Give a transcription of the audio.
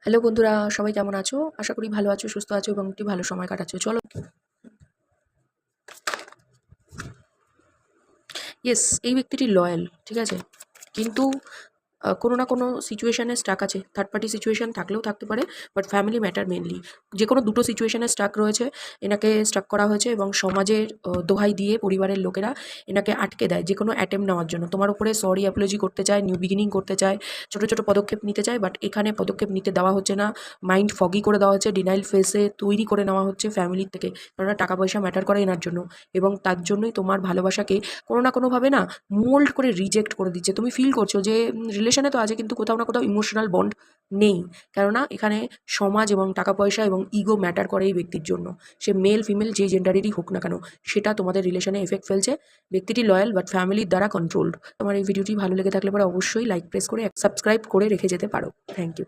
Hello বন্ধুরা, সবাই কেমন আছো? আশা করি ভালো আছো, সুস্থ আছো এবং একটি ভালো সময় কাটাচ্ছো। চলো, ইয়েস, এই ব্যক্তিটি লয়াল, ঠিক আছে? কিন্তু কোনো না কোনো সিচুয়েশনে স্টাক আছে। থার্ড পার্টি সিচুয়েশন থাকলেও থাকতে পারে, বাট ফ্যামিলি ম্যাটার মেইনলি। যেকোনো দুটো সিচুয়েশনে স্টাক রয়েছে। এনাকে স্টাক করা হয়েছে এবং সমাজের দোহাই দিয়ে পরিবারের লোকেরা এনাকে আটকে দেয় যেকোনো অ্যাটেম্প্ট নেওয়ার জন্য। তোমার উপরে সরি অ্যাপোলজি করতে চায়, নিউ বিগিনিং করতে চায়, ছোটো ছোটো পদক্ষেপ নিতে চায়, বাট এখানে পদক্ষেপ নিতে দেওয়া হচ্ছে না। মাইন্ড ফগি করে দেওয়া হচ্ছে, ডিনাইল ফেসে তৈরি করে নেওয়া হচ্ছে ফ্যামিলির থেকে। কেননা টাকা পয়সা ম্যাটার করে এনার জন্য, এবং তার জন্যই তোমার ভালোবাসাকে কোনো না কোনোভাবে না মোল্ড করে রিজেক্ট করে দিচ্ছে। তুমি ফিল করছো যে রিলেশনে তো আছে, কিন্তু কোথাও না কোথাও ইমোশনাল বন্ড নেই। কেননা এখানে সমাজ এবং টাকা পয়সা এবং ইগো ম্যাটার করে এই ব্যক্তির জন্য। সে মেল ফিমেল যে জেন্ডারেরই হোক না কেন, সেটা তোমাদের রিলেশনে এফেক্ট ফেলছে। ব্যক্তিটি লয়াল বাট ফ্যামিলির দ্বারা কন্ট্রোলড। তোমার এই ভিডিওটি ভালো লেগে থাকলে পরে অবশ্যই লাইক প্রেস করে সাবস্ক্রাইব করে রেখে যেতে পারো। Thank you.